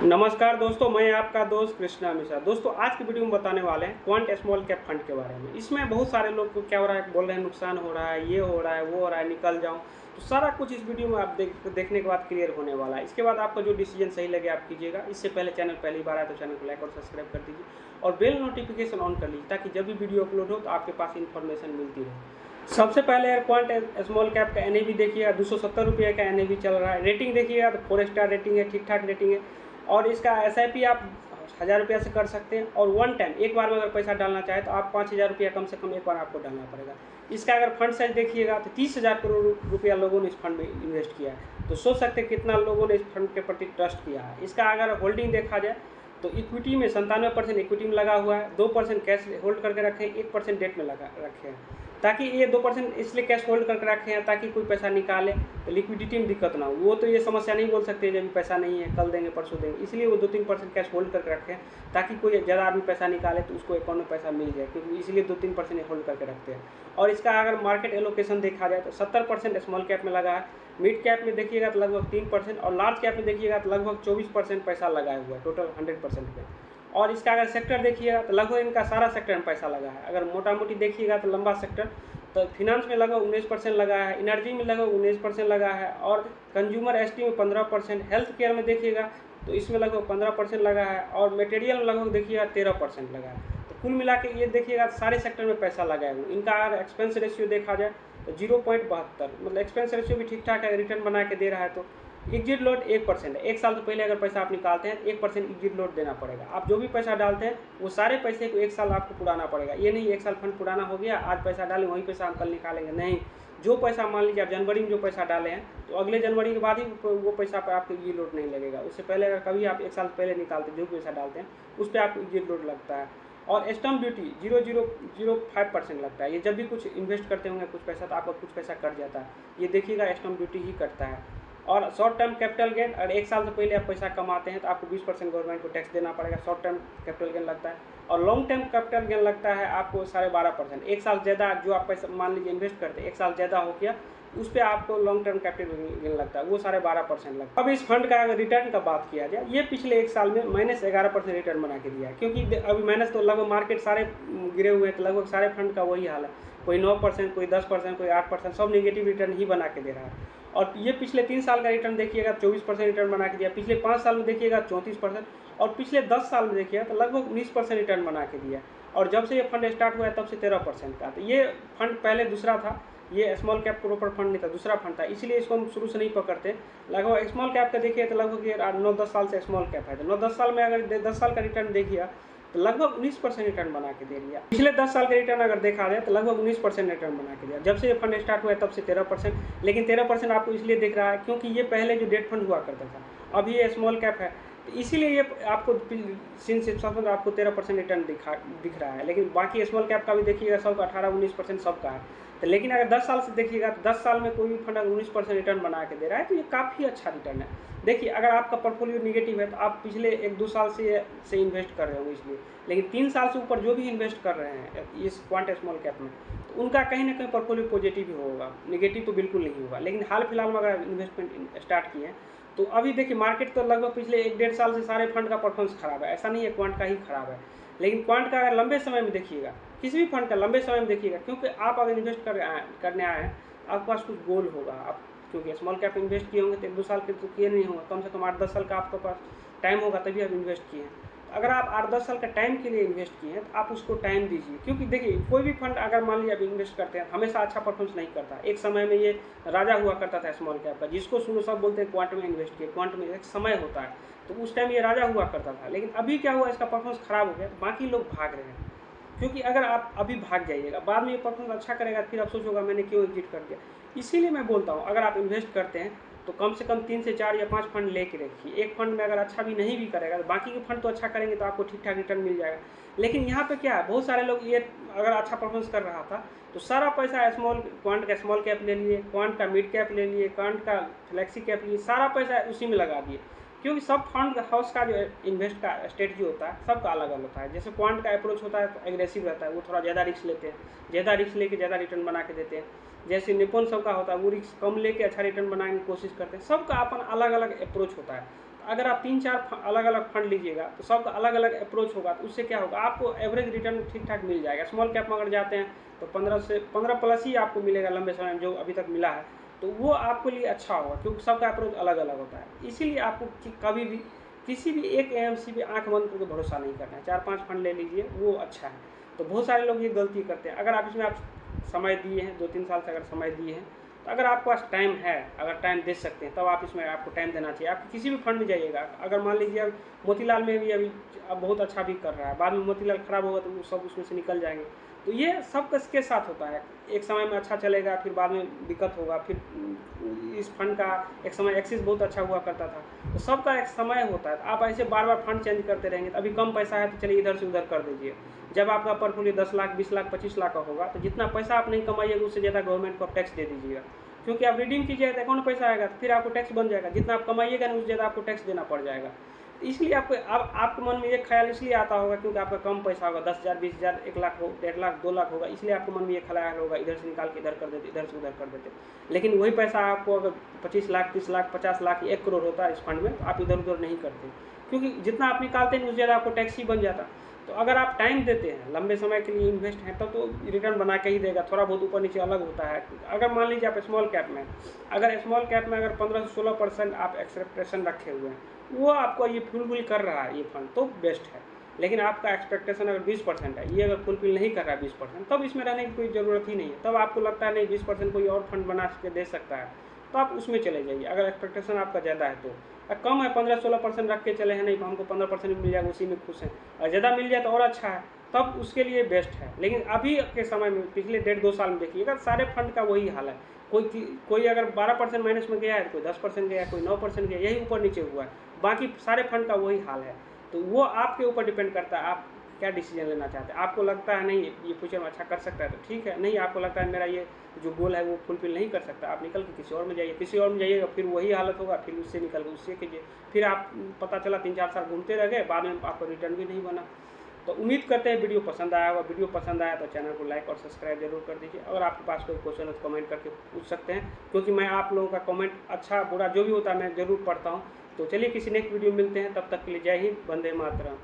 नमस्कार दोस्तों, मैं आपका दोस्त कृष्णा मिश्रा। दोस्तों, आज की वीडियो में बताने वाले हैं क्वांट स्मॉल कैप फंड के बारे में। इसमें बहुत सारे लोग को क्या हो रहा है, बोल रहे हैं नुकसान हो रहा है, ये हो रहा है, वो हो रहा है, निकल जाऊं। तो सारा कुछ इस वीडियो में आप देखने के बाद क्लियर होने वाला है। इसके बाद आपको जो डिसीजन सही लगे आप कीजिएगा। इससे पहले चैनल पहली बार आए तो चैनल को लाइक और सब्सक्राइब कर दीजिए और बेल नोटिफिकेशन ऑन कर लीजिए, ताकि जब भी वीडियो अपलोड हो तो आपके पास इन्फॉर्मेशन मिलती रहे। सबसे पहले क्वांट स्मॉल कैप का एनएवी देखिएगा, 270 रुपये का एनएवी चल रहा है। रेटिंग देखिएगा तो 4 स्टार रेटिंग है, ठीक ठाक रेटिंग है। और इसका एसआईपी आप 1000 रुपया से कर सकते हैं। और वन टाइम एक बार में अगर पैसा डालना चाहे तो आप 5000 रुपया कम से कम एक बार आपको डालना पड़ेगा। इसका अगर फंड साइज देखिएगा तो 30,000 करोड़ रुपया लोगों ने इस फंड में इन्वेस्ट किया है। तो सोच सकते हैं कितना लोगों ने इस फंड के प्रति ट्रस्ट किया है। इसका अगर होल्डिंग देखा जाए तो इक्विटी में 97% इक्विटी में लगा हुआ है, 2% कैश होल्ड करके रखे हैं, 1% डेट में लगा रखे हैं। ताकि ये 2% इसलिए कैश होल्ड करके रखे हैं ताकि कोई पैसा निकाले तो लिक्विडिटी में दिक्कत ना हो। वो तो ये समस्या नहीं बोल सकते जब पैसा नहीं है, कल देंगे परसों देंगे, इसलिए वो 2-3% कैश होल्ड करके रखे हैं ताकि कोई ज़्यादा आदमी पैसा निकाले तो उसको अकाउंट में पैसा मिल जाए, क्योंकि इसलिए 2-3% होल्ड करके रखते हैं। और इसका अगर मार्केट एलोकेशन देखा जाए तो 70% स्मॉल कैप में लगा है, मिड कैप में देखिएगा तो लगभग 3% और लार्ज कैप में देखिएगा तो लगभग 24% पैसा लगाया हुआ है टोटल 100% में। और इसका अगर सेक्टर देखिएगा तो लगभग इनका सारा सेक्टर में पैसा लगा है। अगर मोटा मोटी देखिएगा तो लंबा सेक्टर तो फिनांस में लगभग 19% लगा है, एनर्जी में लगभग 19% लगा है और कंज्यूमर एसटी में 15%, हेल्थ केयर में देखिएगा तो इसमें लगभग 15% लगा है और मटेरियल में लगभग देखिएगा 13% लगा है। तो कुल मिला के ये देखिएगा सारे सेक्टर में पैसा लगाए हुए। इनका अगर एक्सपेंस रेशियो देखा जाए तो 0.72, मतलब एक्सपेंस रेशियो भी ठीक ठाक है, रिटर्न बना के दे रहा है। तो एग्जिट लोड 1% है। एक साल से पहले अगर पैसा आप निकालते हैं 1% एग्जिट लोड देना पड़ेगा। आप जो भी पैसा डालते हैं वो सारे पैसे को एक साल आपको पुराना पड़ेगा। ये नहीं एक साल फंड पुराना हो गया, आज पैसा डालें वही पैसा हम कल निकालेंगे, नहीं। जो पैसा मान लीजिए आप जनवरी में जो पैसा डाले हैं तो अगले जनवरी के बाद ही वो पैसा पर आपको एग्जिट लोड नहीं लगेगा। उससे पहले अगर कभी आप एक साल पहले निकालते जो पैसा डालते हैं उस पर आपको एग्जिट लोड लगता है। और स्टम्प ड्यूटी 0.005% लगता है। ये जब भी कुछ इन्वेस्ट करते होंगे कुछ पैसा तो आपका कुछ पैसा कट जाता है, ये देखिएगा स्टम्प ड्यूटी ही कटता है। और शॉर्ट टर्म कैपिटल गेन, अगर एक साल से पहले आप पैसा कमाते हैं तो आपको 20% गवर्नमेंट को टैक्स देना पड़ेगा, शॉर्ट टर्म कैपिटल गेन लगता है। और लॉन्ग टर्म कैपिटल गेन लगता है आपको 12.5%। एक साल ज़्यादा जो आप पैसा मान लीजिए इन्वेस्ट करते हैं, एक साल ज़्यादा हो गया उस पर आपको लॉन्ग टर्म कैपिटल गेन लगता है, वो 12.5% लगता है। अब इस फंड का अगर रिटर्न का बात किया जाए, ये पिछले एक साल में -11% रिटर्न बना के दिया है। क्योंकि अभी माइनस तो लगभग मार्केट सारे गिरे हुए हैं, तो लगभग सारे फंड का वही हाल है। कोई 9%, कोई 10%, कोई 8%, सब नेगेटिव रिटर्न ही बना के दे रहा है। और ये पिछले 3 साल का रिटर्न देखिएगा 24% रिटर्न बना के दिया, पिछले 5 साल में देखिएगा 34% और पिछले 10 साल में देखिएगा तो लगभग 19% रिटर्न बना के दिया। और जब से ये फंड स्टार्ट हुआ है तब से 13% का। तो ये फंड पहले दूसरा था, ये स्मॉल कैप प्रॉपर फंड नहीं था, दूसरा फंड था, इसलिए इसको हम शुरू से नहीं पकड़ते। लगभग स्मॉल कैप का देखिए तो लगभग ये 9-10 साल से स्मॉल कैप है, तो 9-10 साल में अगर 10 साल का रिटर्न देखिए तो लगभग 19% रिटर्न बना के दे दिया। पिछले 10 साल का रिटर्न अगर देखा जाए तो लगभग 19% रिटर्न बना के दिया। जब से ये फंड स्टार्ट हुआ है तब से 13%, लेकिन 13% आपको इसलिए दिख रहा है क्योंकि ये पहले जो डेट फंड हुआ करता था, अभी ये स्मॉल कैप है, तो इसीलिए ये आपको आपको 13% रिटर्न दिख रहा है। लेकिन बाकी स्मॉल कैप का भी देखिएगा सबका 18-19% सबका है। तो लेकिन अगर 10 साल से देखिएगा तो 10 साल में कोई भी फंड अगर 19% रिटर्न बना के दे रहा है तो ये काफ़ी अच्छा रिटर्न है। देखिए, अगर आपका पोर्टफोलियो निगेटिव है तो आप पिछले 1-2 साल से इन्वेस्ट कर रहे हो इसलिए, लेकिन 3 साल से ऊपर जो भी इन्वेस्ट कर रहे हैं इस क्वांट स्मॉल कैप में, तो उनका कहीं ना कहीं पोर्टफोलियो पॉजिटिव ही होगा, निगेटिव तो बिल्कुल नहीं होगा। लेकिन हाल फिलहाल में अगर इन्वेस्टमेंट स्टार्ट किए हैं तो अभी देखिए मार्केट तो लगभग पिछले 1-1.5 साल से सारे फंड का परफॉर्मेंस खराब है, ऐसा नहीं है क्वांट का ही खराब है। लेकिन क्वांट का अगर लंबे समय में देखिएगा, किसी भी फंड का लंबे समय में देखिएगा, क्योंकि आप अगर इन्वेस्ट करने आए हैं आपके पास कुछ गोल होगा। आप क्योंकि स्मॉल कैप इन्वेस्ट किए होंगे तो 1-2 साल के तो किए नहीं होंगे, कम से कम 8-10 साल का आपके पास टाइम होगा तभी आप इन्वेस्ट किए हैं। अगर आप 8-10 साल का टाइम के लिए इन्वेस्ट किए हैं तो आप उसको टाइम दीजिए। क्योंकि देखिए कोई भी फंड अगर मान लीजिए आप इन्वेस्ट करते हैं हमेशा अच्छा परफॉर्मेंस नहीं करता। एक समय में ये राजा हुआ करता था स्मॉल कैप का, जिसको सुनो सब बोलते हैं क्वांट में इन्वेस्ट किए। क्वांट में एक समय होता है तो उस टाइम ये राजा हुआ करता था, लेकिन अभी क्या हुआ, इसका परफॉर्मेंस खराब हो गया, बाकी लोग भाग रहे हैं। क्योंकि अगर आप अभी भाग जाइएगा बाद में ये परफॉर्मेंस अच्छा करेगा फिर अफसोस होगा मैंने क्यों एग्जिट कर दिया। इसीलिए मैं बोलता हूँ अगर आप इन्वेस्ट करते हैं तो कम से कम 3 से 4 या 5 फंड लेके रखिए। एक फंड में अगर अच्छा भी नहीं भी करेगा तो बाकी के फंड तो अच्छा करेंगे तो आपको ठीक ठाक रिटर्न मिल जाएगा। लेकिन यहाँ पे क्या है, बहुत सारे लोग ये अगर अच्छा परफॉर्मेंस कर रहा था तो सारा पैसा क्वांट का स्मॉल कैप ले लिए, क्वांट का मिड कैप ले लिए, क्वांट का फ्लेक्सी कैप लिए, सारा पैसा उसी में लगा दिए। क्योंकि सब फंड हाउस का जो इन्वेस्ट का स्ट्रेटजी होता है सबका अलग अलग होता है। जैसे क्वांट का अप्रोच होता है तो एग्रेसिव रहता है, वो थोड़ा ज़्यादा रिस्क लेते हैं, ज़्यादा रिस्क लेके ज़्यादा रिटर्न बना के देते हैं। जैसे निपुण सबका होता है वो रिस्क कम लेके अच्छा रिटर्न बनाने की कोशिश करते हैं। सबका अपन अलग अलग अप्रोच होता है। अगर आप 3-4 अलग अलग फंड लीजिएगा तो सबका अलग अलग अप्रोच होगा, तो उससे क्या होगा, आपको एवरेज रिटर्न ठीक ठाक मिल जाएगा। स्मॉल कैप में अगर जाते हैं तो 15 प्लस ही आपको मिलेगा लंबे समय में, जो अभी तक मिला है, तो वो आपके लिए अच्छा होगा, क्योंकि सबका अप्रोच अलग अलग होता है। इसीलिए आपको कभी भी किसी भी एक एएमसी पे आंख बंद करके भरोसा नहीं करना है। 4-5 फंड ले लीजिए, वो अच्छा है। तो बहुत सारे लोग ये गलती करते हैं। अगर आप इसमें समय दिए हैं, 2-3 साल से अगर समय दिए हैं, तो अगर आपके पास टाइम है, अगर टाइम दे सकते हैं, तब आप इसमें आपको टाइम देना चाहिए। आप किसी भी फंड में जाइएगा, अगर मान लीजिए अब मोतीलाल में भी अभी अब बहुत अच्छा भी कर रहा है, बाद में मोतीलाल खराब होगा तो वो सब उसमें से निकल जाएंगे। तो ये सब के साथ होता है। एक समय में अच्छा चलेगा, फिर बाद में दिक्कत होगा। फिर इस फंड का एक समय एक्सिस बहुत अच्छा हुआ करता था, तो सबका एक समय होता है। तो आप ऐसे बार बार फंड चेंज करते रहेंगे, तो अभी कम पैसा है तो चलिए इधर से उधर कर दीजिए। जब आपका पोर्टफोलियो 10 लाख, 20 लाख, 25 लाख का होगा, तो जितना पैसा आप नहीं कमाइएगा उससे ज़्यादा गवर्नमेंट को आप टैक्स दे दीजिएगा, क्योंकि आप रिडीम कीजिएगा तो अकाउंट में पैसा आएगा, तो फिर आपको टैक्स बन जाएगा। जितना आप कमाइएगा ना, उससे ज़्यादा आपको टैक्स देना पड़ जाएगा। इसलिए आपको आपके मन में ये ख्याल इसलिए आता होगा क्योंकि आपका कम पैसा होगा, 10,000, 20,000, 1 लाख हो, 1.5 लाख, 2 लाख होगा, इसलिए आपके मन में ये ख्याल होगा, इधर से निकाल के इधर कर देते, इधर से उधर कर देते। लेकिन वही पैसा आपको अगर 25 लाख, 30 लाख, 50 लाख, 1 करोड़ होता है इस फंड में, तो आप इधर उधर नहीं करते, क्योंकि जितना आप निकालते हैं उससे ज़्यादा आपको टैक्स ही बन जाता। तो अगर आप टाइम देते हैं, लंबे समय के लिए इन्वेस्ट हैं, तब तो रिटर्न बना के ही देगा। थोड़ा बहुत ऊपर नीचे अलग होता है। अगर मान लीजिए आप स्मॉल कैप में, अगर स्मॉल कैप में अगर 15 से 16% आप एक्सपेक्टेशन रखे हुए हैं, वो आपको ये फुलफिल कर रहा है ये फंड, तो बेस्ट है। लेकिन आपका एक्सपेक्टेशन अगर 20% है, ये अगर फुलफिल नहीं कर रहा है 20%, तब इसमें रहने की कोई ज़रूरत ही नहीं है। तब आपको लगता है नहीं 20% कोई और फंड बना के दे सकता है, तो आप उसमें चले जाइए। अगर एक्सपेक्टेशन आपका ज़्यादा है तो, कम है 15-16% रख के चले हैं, नहीं तो हमको 15% मिल जाएगा, उसी में खुश हैं, और ज़्यादा मिल जाए तो और अच्छा है, तब उसके लिए बेस्ट है। लेकिन अभी के समय में पिछले 1.5-2 साल में देखिएगा, सारे फंड का वही हाल है। कोई अगर 12% माइनस में गया है, कोई 10% गया है, कोई 9% गया, यही ऊपर नीचे हुआ है। बाकी सारे फंड का वही हाल है। तो वो आपके ऊपर डिपेंड करता है, आप क्या डिसीजन लेना चाहते हैं। आपको लगता है नहीं ये फ्यूचर में अच्छा कर सकता है, तो ठीक है। नहीं, आपको लगता है मेरा ये जो गोल है वो फुलफिल नहीं कर सकता, आप निकल के किसी और में जाइए। किसी और में जाइएगा फिर वही हालत होगा, फिर उससे निकल के उससे कीजिए, फिर आप पता चला 3-4 साल घूमते रह गए, बाद में आपको रिटर्न भी नहीं बना। तो उम्मीद करते हैं वीडियो पसंद आया होगा। वीडियो पसंद आया तो चैनल को लाइक और सब्सक्राइब जरूर कर दीजिए। अगर आपके पास कोई क्वेश्चन है तो कमेंट करके पूछ सकते हैं, क्योंकि मैं आप लोगों का कमेंट अच्छा बुरा जो भी होता है मैं ज़रूर पढ़ता हूँ। तो चलिए किसी नेक्स्ट वीडियो मिलते हैं, तब तक के लिए जय हिंद, वंदे मातरम।